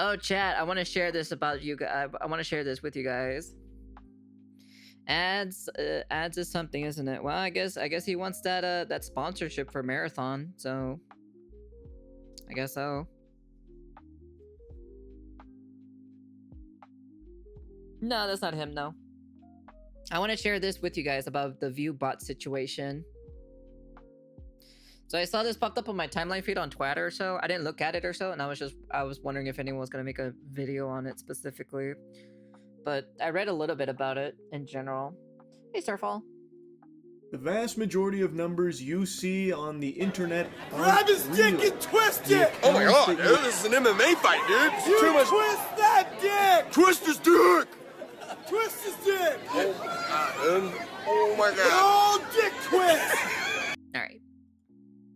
Oh, chat! I want to share this about you guys. I want to share this with you guys. Ads is something, isn't it? Well, I guess he wants that sponsorship for Marathon. So I guess so. No, that's not him. No. I want to share this with you guys about the ViewBot situation. So I saw this popped up on my timeline feed on Twitter or so. I didn't look at it or so, and I was wondering if anyone was gonna make a video on it specifically. But I read a little bit about it in general. Hey, Starfall. The vast majority of numbers you see on the internet Grab his dick and twist it! Oh my god, dude, this is an MMA fight, dude. This is too much. Twist that dick! Twist his dick! Twist his dick! Oh my god. Oh, dick twist! Alright.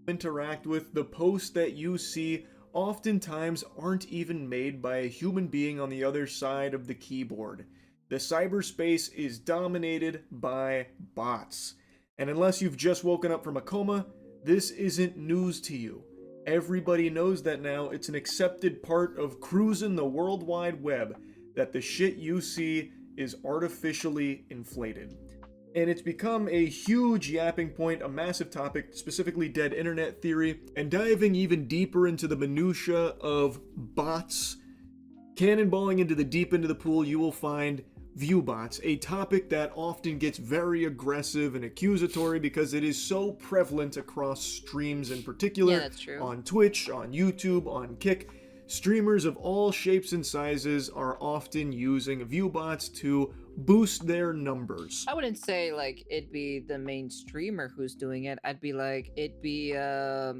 interact with, the posts that you see oftentimes aren't even made by a human being on the other side of the keyboard. The cyberspace is dominated by bots. And unless you've just woken up from a coma, this isn't news to you. Everybody knows that now. It's an accepted part of cruising the World Wide Web, that the shit you see is artificially inflated. And it's become a huge yapping point, a massive topic, specifically dead internet theory, and diving even deeper into the minutia of bots. Cannonballing into the deep end of the pool, you will find ViewBots, a topic that often gets very aggressive and accusatory because it is so prevalent across streams in particular. Yeah, that's true. On Twitch, on YouTube, on Kick. Streamers of all shapes and sizes are often using ViewBots to boost their numbers. I wouldn't say like it'd be the main streamer who's doing it. I'd be like it'd be a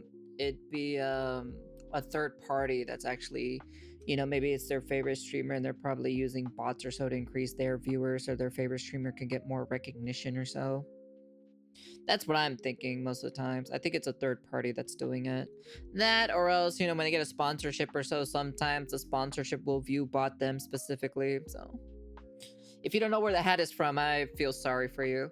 third party that's actually, you know, maybe it's their favorite streamer and they're probably using bots or so to increase their viewers, so their favorite streamer can get more recognition or so. That's what I'm thinking most of the times. I think it's a third party that's doing it. That, or else, you know, when they get a sponsorship or so, sometimes the sponsorship will view bot them specifically. So if you don't know where the hat is from, I feel sorry for you.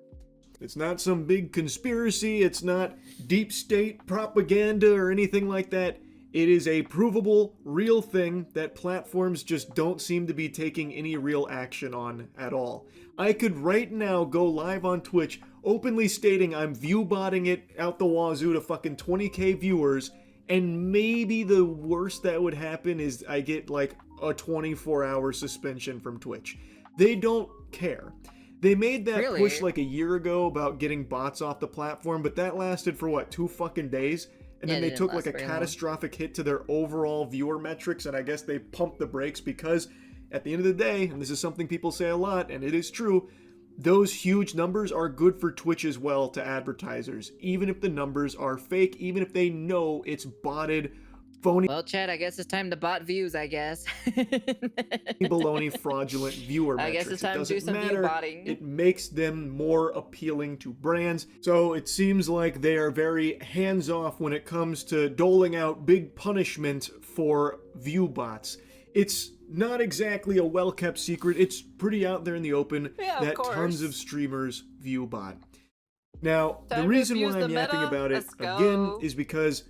It's not some big conspiracy, it's not deep state propaganda or anything like that. It is a provable, real thing that platforms just don't seem to be taking any real action on at all. I could right now go live on Twitch, openly stating I'm viewbotting it out the wazoo to fucking 20k viewers, and maybe the worst that would happen is I get like a 24-hour suspension from Twitch. They don't care. They made that Really? push like a year ago about getting bots off the platform, but that lasted for what, 2 fucking days? And Yeah, then it they didn't took last like a very long. catastrophic hit to their overall viewer metrics, and I guess they pumped the brakes because at the end of the day, and this is something people say a lot, and it is true, those huge numbers are good for Twitch as well to advertisers, even if the numbers are fake, even if they know it's botted, phony, Well, Chad, I guess it's time to bot views, I guess. baloney, fraudulent viewer I metrics. guess it's time to do It doesn't some matter. ViewBotting. It makes them more appealing to brands. So it seems like they are very hands-off when it comes to doling out big punishment for ViewBots. It's not exactly a well-kept secret. It's pretty out there in the open Yeah, of that course. tons of streamers ViewBot. Now, the Time to reason why abuse I'm the yapping meta. about it Let's go. again is because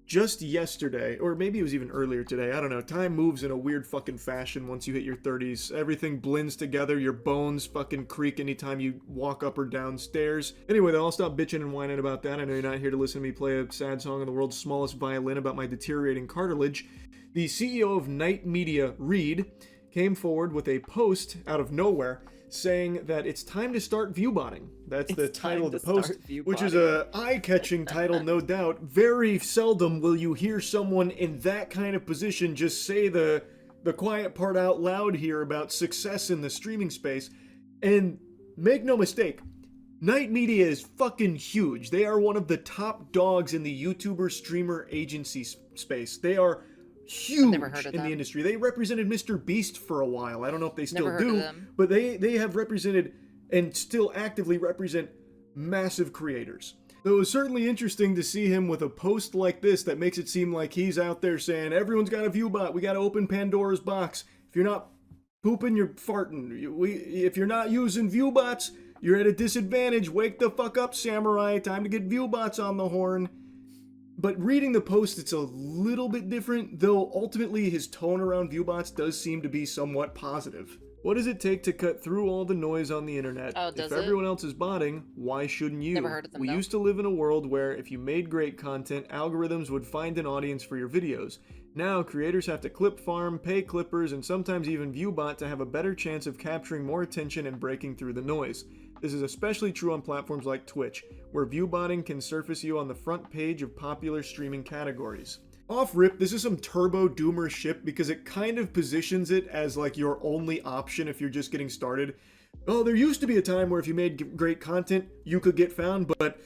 just yesterday, or maybe it was even earlier today, I don't know, time moves in a weird fucking fashion once you hit your 30s. Everything blends together, your bones fucking creak anytime you walk up or down stairs. Anyway, though, I'll stop bitching and whining about that. I know you're not here to listen to me play a sad song on the world's smallest violin about my deteriorating cartilage. The CEO of Night Media, Reed, came forward with a post out of nowhere saying that it's time to start viewbotting. That's the It's time title of the to post, start which is viewbotting. a eye-catching title, no doubt. Very seldom will you hear someone in that kind of position just say the quiet part out loud here about success in the streaming space. And make no mistake, Night Media is fucking huge. They are one of the top dogs in the YouTuber streamer agency space. They are huge never heard of in the them. industry. They represented Mr. Beast for a while. I don't know if they still Never heard of do, them. but they have represented and still actively represent massive creators. So it was certainly interesting to see him with a post like this that makes it seem like he's out there saying, everyone's got a ViewBot, we got to open Pandora's box. If you're not pooping, you're farting. If you're not using ViewBots, you're at a disadvantage. Wake the fuck up, samurai. Time to get ViewBots on the horn. But reading the post, it's a little bit different, though ultimately his tone around ViewBots does seem to be somewhat positive. What does it take to cut through all the noise on the internet? Oh, does if it? everyone else is botting, why shouldn't you? Never heard of them, We though. used to live in a world where if you made great content, algorithms would find an audience for your videos. Now, creators have to clip farm, pay clippers, and sometimes even ViewBot to have a better chance of capturing more attention and breaking through the noise. This is especially true on platforms like Twitch, where ViewBotting can surface you on the front page of popular streaming categories. Off rip, this is some turbo doomer shit because it kind of positions it as like your only option if you're just getting started. Oh, there used to be a time where if you made great content, you could get found, but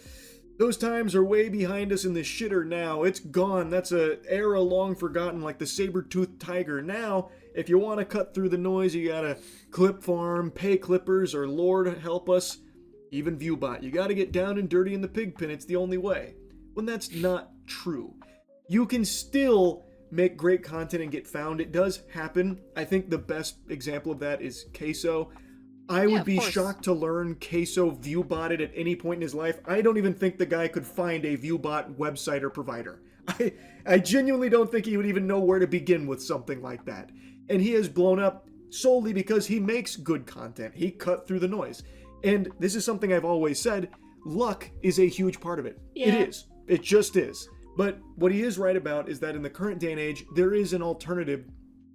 those times are way behind us in the shitter now. It's gone. That's a era long forgotten, like the saber-toothed tiger. Now, if you want to cut through the noise, you gotta clip farm, pay clippers, or Lord help us, even ViewBot. You gotta get down and dirty in the pig pen. It's the only way. When that's not true. You can still make great content and get found. It does happen. I think the best example of that is Queso. I would be shocked to learn Queso ViewBotted at any point in his life. I don't even think the guy could find a ViewBot website or provider. I genuinely don't think he would even know where to begin with something like that. And he has blown up solely because he makes good content. He cut through the noise. And this is something I've always said, luck is a huge part of it. Yeah. It is. It just is. But what he is right about is that in the current day and age, there is an alternative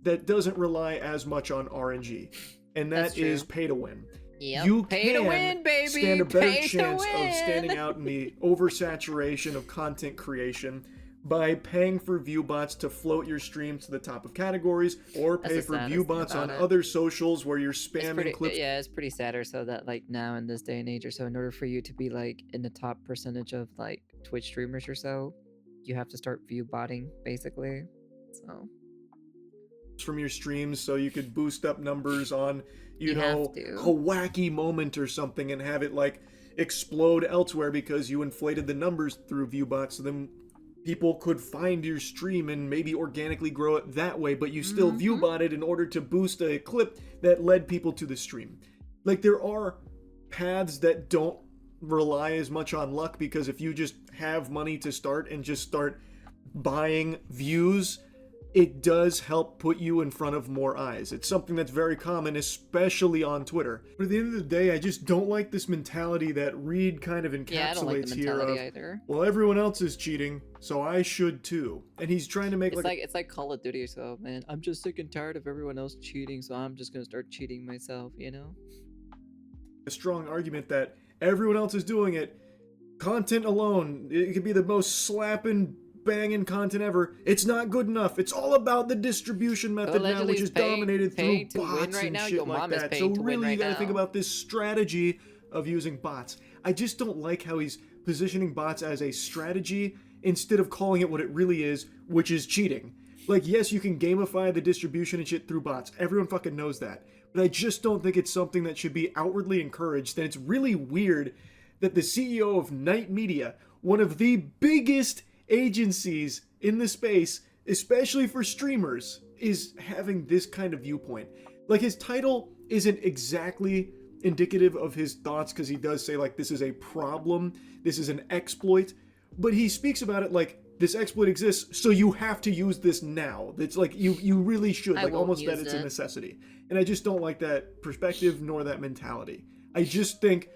that doesn't rely as much on RNG. And that is pay to win. Yep. You Pay to win, baby. stand a better Pay to chance of win. standing out in the oversaturation of content creation by paying for ViewBots to float your streams to the top of categories, or That's pay the for saddest ViewBots thing on about it. other socials where you're It's spamming pretty, clips. yeah, it's pretty sad or so that like now in this day and age or so, in order for you to be like in the top percentage of like Twitch streamers or so, you have to start view botting basically. So From your streams so you could boost up numbers on, you have know, to. a wacky moment or something and have it like explode elsewhere because you inflated the numbers through ViewBots, so then people could find your stream and maybe organically grow it that way, but you still ViewBotted in order to boost a clip that led people to the stream. Like, there are paths that don't rely as much on luck, because if you just have money to start and just start buying views, it does help put you in front of more eyes. It's something that's very common, especially on Twitter. But at the end of the day, I just don't like this mentality that Reed kind of encapsulates yeah, I don't like the here mentality of, either. well, everyone else is cheating, so I should too. And he's trying to make It's like Call of Duty, so man, I'm just sick and tired of everyone else cheating, so I'm just gonna start cheating myself, you know? a strong argument that everyone else is doing it. Content alone, it could be the most slapping, banging content ever. It's not good enough. It's all about the distribution method now, allegedly which is is paying- dominated through paying to win bots right and now. shit Your like mom is that. paying So to win really, right you gotta think now. about this strategy of using bots. I just don't like how he's positioning bots as a strategy instead of calling it what it really is, which is cheating. Like, yes, you can gamify the distribution and shit through bots. Everyone fucking knows that. But I just don't think it's something that should be outwardly encouraged. And it's really weird that the CEO of Night Media, one of the biggest agencies in the space, especially for streamers, is having this kind of viewpoint. Like, his title isn't exactly indicative of his thoughts, because he does say, like, this is a problem, this is an exploit, but he speaks about it like, this exploit exists, so you have to use this now. It's like, you really should, I like, won't almost that use it's a it. necessity. And I just don't like that perspective, nor that mentality. I just think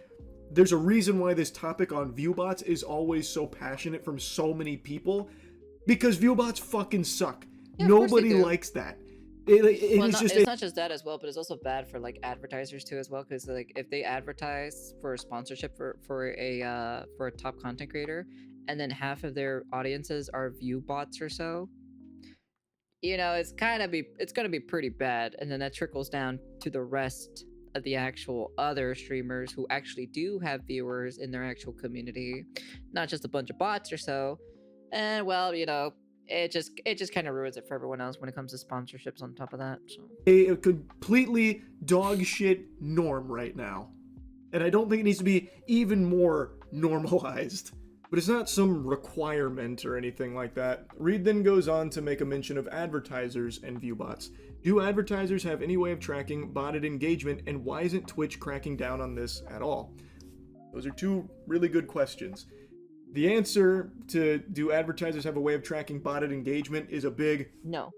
there's a reason why this topic on ViewBots is always so passionate from so many people, because ViewBots fucking suck. Yeah, of course they Nobody do. likes that. Well, It's not just that as well, but it's also bad for like advertisers too as well, because like if they advertise for a sponsorship for a top content creator, and then half of their audiences are view bots or so, you know, it's gonna be pretty bad, and then that trickles down to the rest of the actual other streamers who actually do have viewers in their actual community, not just a bunch of bots or so. And well, you know, it just kind of ruins it for everyone else when it comes to sponsorships on top of that. So a completely dog shit norm right now. And I don't think it needs to be even more normalized. But it's not some requirement or anything like that. Reed then goes on to make a mention of advertisers and viewbots. Do advertisers have any way of tracking botted engagement, and why isn't Twitch cracking down on this at all? Those are two really good questions. The answer to do advertisers have a way of tracking botted engagement is a big No.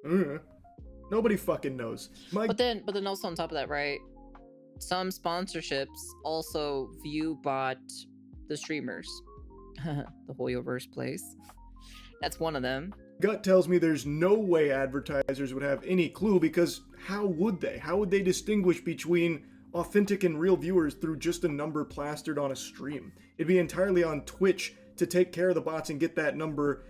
Nobody fucking knows. But then also on top of that, right? Some sponsorships also view bot the streamers. The Hoyoverse place. That's one of them. Gut tells me there's no way advertisers would have any clue, because how would they? How would they distinguish between authentic and real viewers through just a number plastered on a stream? It'd be entirely on Twitch to take care of the bots and get that number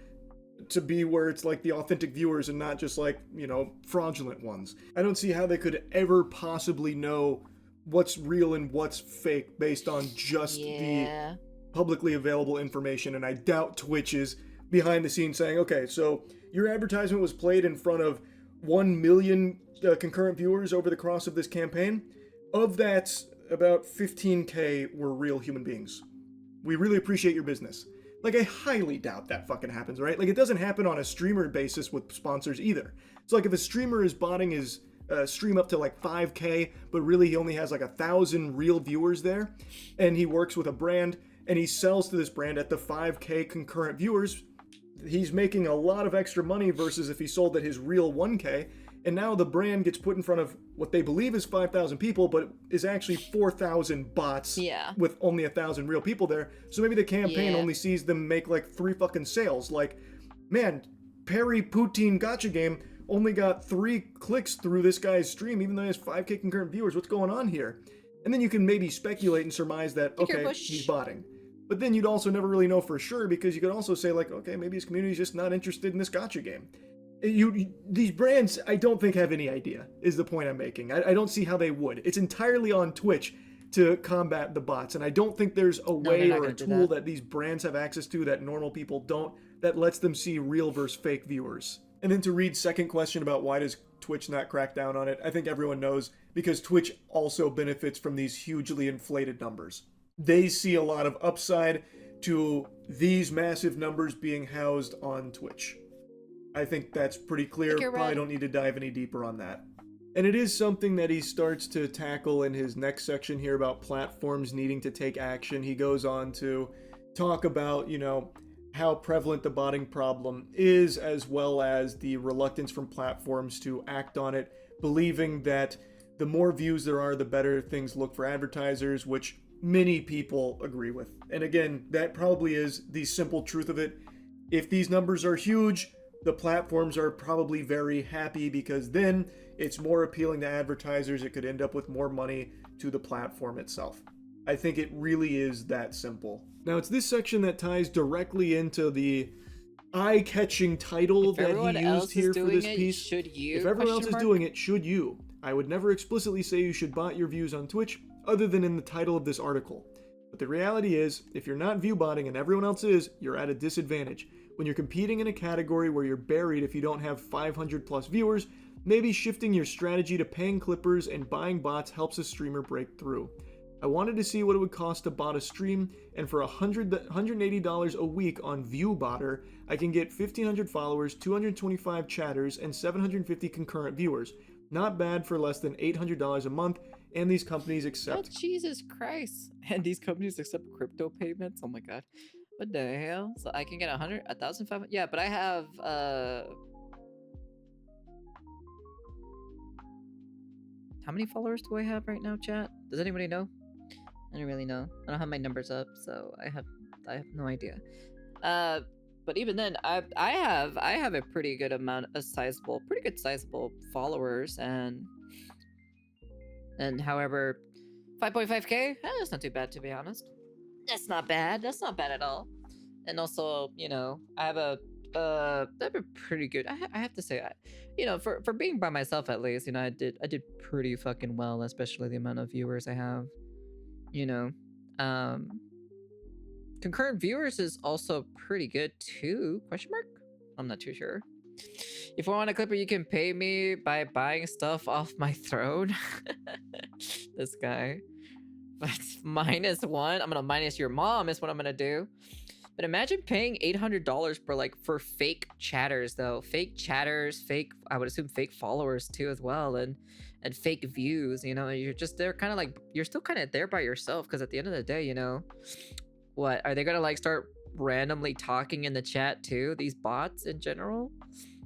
to be where it's like the authentic viewers and not just like, you know, fraudulent ones. I don't see how they could ever possibly know what's real and what's fake based on just the publicly available information, and I doubt Twitch is behind the scenes saying, okay, so your advertisement was played in front of 1 million concurrent viewers over the course of this campaign. Of that, about 15K were real human beings. We really appreciate your business. Like, I highly doubt that fucking happens, right? Like, it doesn't happen on a streamer basis with sponsors either. So, like, if a streamer is botting his stream up to like 5K, but really he only has like 1,000 real viewers there, and he works with a brand, and he sells to this brand at the 5K concurrent viewers, he's making a lot of extra money versus if he sold at his real 1K, and now the brand gets put in front of what they believe is 5,000 people, but is actually 4,000 bots with only 1,000 real people there. So maybe the campaign only sees them make like 3 fucking sales. Like, man, Perry Poutine Gotcha Game only got 3 clicks through this guy's stream, even though he has 5K concurrent viewers. What's going on here? And then you can maybe speculate and surmise that, okay, he's botting. But then you'd also never really know for sure, because you could also say like, okay, maybe his community's just not interested in this gotcha game. These brands, I don't think have any idea, is the point I'm making. I don't see how they would. It's entirely on Twitch to combat the bots, and I don't think there's a way or a tool that these brands have access to that normal people don't, that lets them see real versus fake viewers. And then to Reed's second question about why does Twitch not crack down on it, I think everyone knows, because Twitch also benefits from these hugely inflated numbers. They see a lot of upside to these massive numbers being housed on Twitch. I think that's pretty clear. Probably don't need to dive any deeper on that. And it is something that he starts to tackle in his next section here about platforms needing to take action. He goes on to talk about, you know, how prevalent the botting problem is, as well as the reluctance from platforms to act on it, believing that the more views there are, the better things look for advertisers, which many people agree with. And again, that probably is the simple truth of it. If these numbers are huge, the platforms are probably very happy, because then it's more appealing to advertisers. It could end up with more money to the platform itself. I think it really is that simple. Now, it's this section that ties directly into the eye-catching title that he used here for this piece. If everyone else is doing it, should you? I would never explicitly say you should bot your views on Twitch, other than in the title of this article. But the reality is, if you're not view botting and everyone else is, you're at a disadvantage. When you're competing in a category where you're buried if you don't have 500 plus viewers, maybe shifting your strategy to paying clippers and buying bots helps a streamer break through. I wanted to see what it would cost to bot a stream, and for $180 a week on ViewBotter, I can get 1,500 followers, 225 chatters, and 750 concurrent viewers. Not bad for less than $800 a month, and these companies accept... Oh, Jesus Christ. And these companies accept crypto payments? Oh my god. What the hell? So I can get 1,500? Yeah, but I have, how many followers do I have right now, chat? Does anybody know? I don't really know. I don't have my numbers up, so I have no idea. But even then, I have a pretty good amount of pretty good sizable followers, and however, 5.5K, that's not too bad, to be honest. That's not bad. That's not bad at all. And also, you know, I have a pretty good. I have to say, you know, for being by myself at least, you know, I did pretty fucking well, especially the amount of viewers I have. You know, concurrent viewers is also pretty good too. Question mark? I'm not too sure. If you want a clipper, you can pay me by buying stuff off my throne. This guy. But -1. I'm gonna minus your mom is what I'm gonna do. But imagine paying $800 for fake chatters though. Fake chatters, I would assume fake followers too as well, and fake views. You know, you're just there, kind of like you're still kind of there by yourself, because at the end of the day, you know, what are they gonna like start randomly talking in the chat too, these bots in general.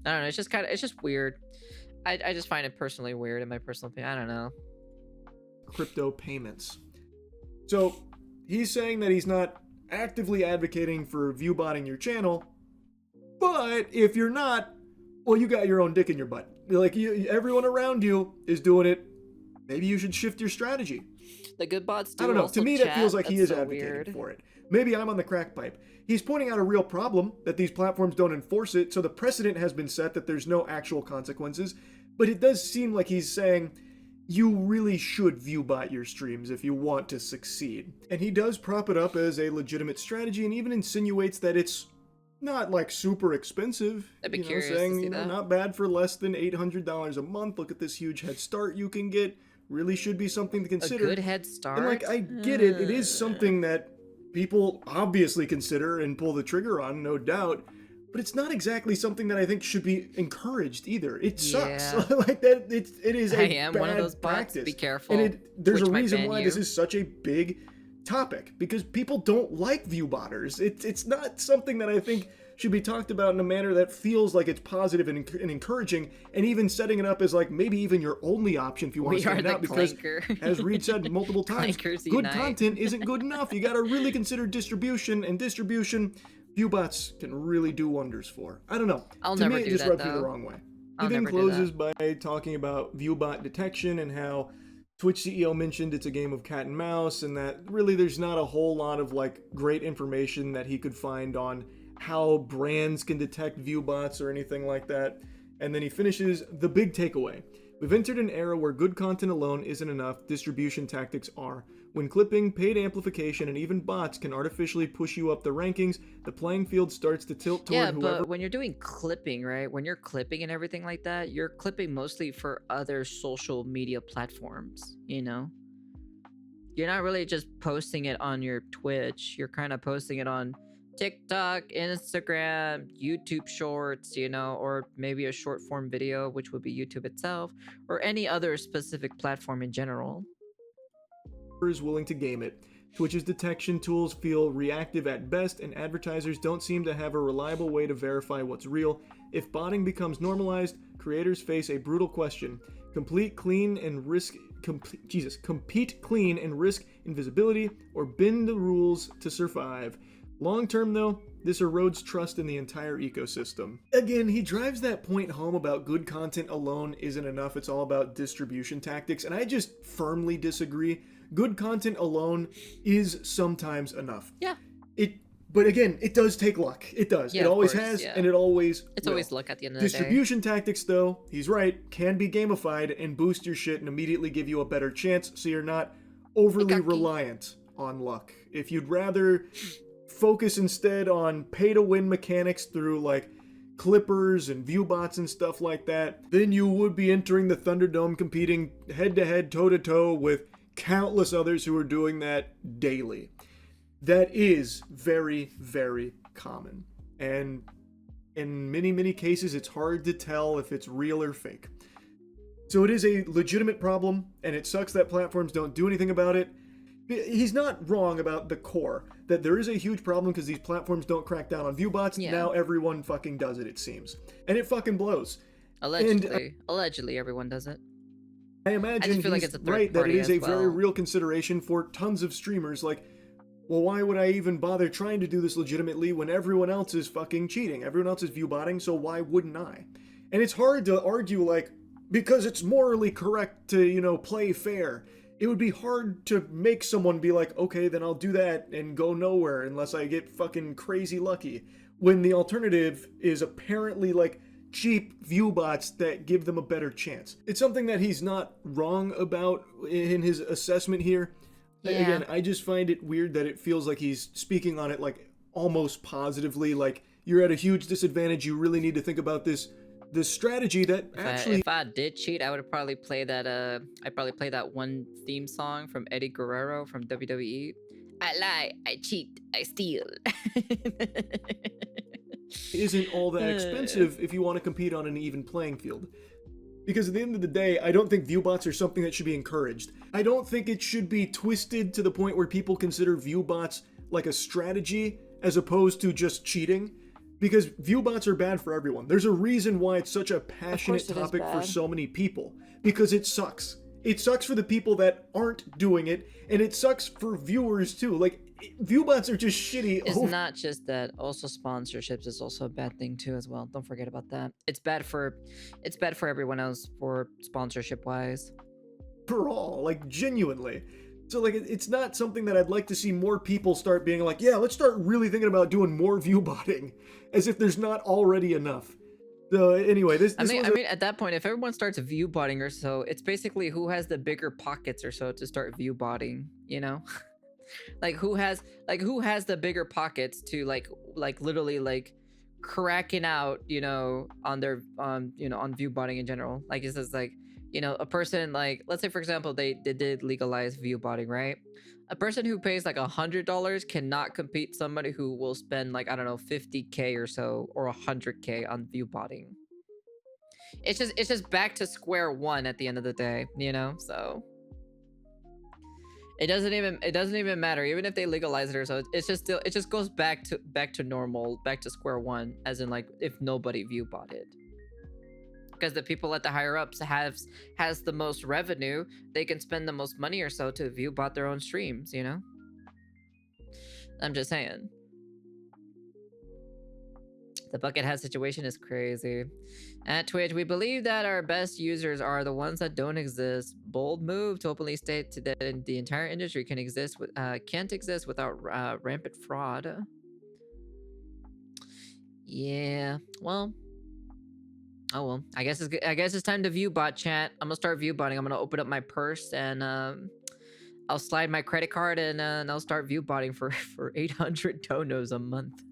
I don't know, it's just weird. I just find it personally weird in my personal opinion. I don't know. Crypto payments. So he's saying that he's not actively advocating for ViewBotting your channel, but if you're not, well, you got your own dick in your butt. Like, everyone around you is doing it. Maybe you should shift your strategy. The good bots do. I don't know. Also To me, chat. that feels like he is That's so advocating weird. for it. Maybe I'm on the crack pipe. He's pointing out a real problem that these platforms don't enforce it, so the precedent has been set that there's no actual consequences. But it does seem like he's saying you really should ViewBot your streams if you want to succeed. And he does prop it up as a legitimate strategy and even insinuates that it's not like super expensive. I'd be You know, curious to saying, see you know, that. not bad for less than $800 a month. Look at this huge head start you can get. Really should be something to A consider. good head start. And like, I get it. It is something that people obviously consider and pull the trigger on, no doubt. But it's not exactly something that I think should be encouraged either. It sucks. Yeah. Like that. It is I a am bad one of those bots. practice. Be careful. And there's Twitch a might reason ban why you. this is such a big topic, because people don't like ViewBotters. It's not something that I think should be talked about in a manner that feels like it's positive and encouraging, and even setting it up as like maybe even your only option if you want We to are stand the out, because clanker. as Reed said multiple times, Clankers good unite. content isn't good enough. You got to really consider distribution, and distribution ViewBots can really do wonders for. I don't know. I'll To never me, it do just that, rubbed me the though. wrong way. I'll He then never do that. closes by talking about ViewBot detection and how Twitch CEO mentioned it's a game of cat and mouse, and that really there's not a whole lot of like great information that he could find on how brands can detect ViewBots or anything like that. And then he finishes the big takeaway. We've entered an era where good content alone isn't enough, distribution tactics are. When clipping, paid amplification, and even bots can artificially push you up the rankings, the playing field starts to tilt toward Yeah, whoever. but when you're doing clipping, right? When you're clipping and everything like that, you're clipping mostly for other social media platforms, you know? You're not really just posting it on your Twitch. You're kind of posting it on TikTok, Instagram, YouTube Shorts, you know, or maybe a short form video, which would be YouTube itself, or any other specific platform in general. is willing to game it. Twitch's detection tools feel reactive at best, and advertisers don't seem to have a reliable way to verify what's real. If botting becomes normalized, creators face a brutal question: compete clean and risk invisibility, or bend the rules to survive. Long term, though, this erodes trust in the entire ecosystem. Again, he drives that point home about good content alone isn't enough. It's all about distribution tactics, and I just firmly disagree. Good content alone is sometimes enough. Yeah. But again, it does take luck. It does. Yeah, It of always course, has, yeah. and it always It's will. always luck at the end of the day. Distribution tactics, though, he's right, can be gamified and boost your shit and immediately give you a better chance, so you're not overly Lucky. reliant on luck. If you'd rather focus instead on pay-to-win mechanics through, like, clippers and viewbots and stuff like that, then you would be entering the Thunderdome competing head-to-head, toe-to-toe with countless others who are doing that daily. That is very, very common. And in many, many cases, it's hard to tell if it's real or fake. So it is a legitimate problem, and it sucks that platforms don't do anything about it. He's not wrong about the core, that there is a huge problem because these platforms don't crack down on viewbots. Yeah. Now everyone fucking does it, it seems. And it fucking blows. Allegedly, everyone does it. I imagine feel like he's it's a third right that it party is a as very well. real consideration for tons of streamers. Like, well, why would I even bother trying to do this legitimately when everyone else is fucking cheating? Everyone else is viewbotting, so why wouldn't I? And it's hard to argue, like, because it's morally correct to, you know, play fair. It would be hard to make someone be like, okay, then I'll do that and go nowhere unless I get fucking crazy lucky. When the alternative is apparently, like, cheap viewbots that give them a better chance. It's something that he's not wrong about in his assessment here. Yeah. Again, I just find it weird that it feels like he's speaking on it like almost positively, like you're at a huge disadvantage, you really need to think about this strategy that If I did cheat, I would probably play that I'd probably play that one theme song from Eddie Guerrero from WWE. I lie, I cheat, I steal. isn't all that expensive if you want to compete on an even playing field. Because at the end of the day, I don't think viewbots are something that should be encouraged. I don't think it should be twisted to the point where people consider viewbots like a strategy as opposed to just cheating, because ViewBots are bad for everyone. There's a reason why it's such a passionate it is topic for bad. so many people, because it sucks. It sucks for the people that aren't doing it, and it sucks for viewers too. Like, ViewBots are just shitty. It's not just that. Also, sponsorships is also a bad thing too, as well. Don't forget about that. It's bad for everyone else for sponsorship wise. Overall, like, genuinely. So, like, it's not something that I'd like to see more people start being like, yeah, let's start really thinking about doing more ViewBotting, as if there's not already enough. So anyway, this I mean, at that point, if everyone starts ViewBotting or so, it's basically who has the bigger pockets or so to start ViewBotting, you know? Like who has the bigger pockets to like literally like cracking out, you know, on their you know, on ViewBotting in general. Like it's just like, you know, a person like, let's say for example they did legalize ViewBotting, right? A person who pays like $100 cannot compete somebody who will spend like, I don't know, 50K or so or 100K on ViewBotting. It's just back to square one at the end of the day, you know? So it doesn't even matter, even if they legalize it or so. It's just still, it just goes back to normal, back to square one, as in like if nobody ViewBot it. Because the people at the higher ups has the most revenue, they can spend the most money or so to ViewBot their own streams, you know? I'm just saying. The bucket hat situation is crazy. At Twitch, we believe that our best users are the ones that don't exist. Bold move to openly state that the entire industry can't exist without rampant fraud. Yeah, well. Oh well, I guess it's time to ViewBot, chat. I'm gonna start ViewBotting. I'm gonna open up my purse and I'll slide my credit card and I'll start ViewBotting for 800 donos a month.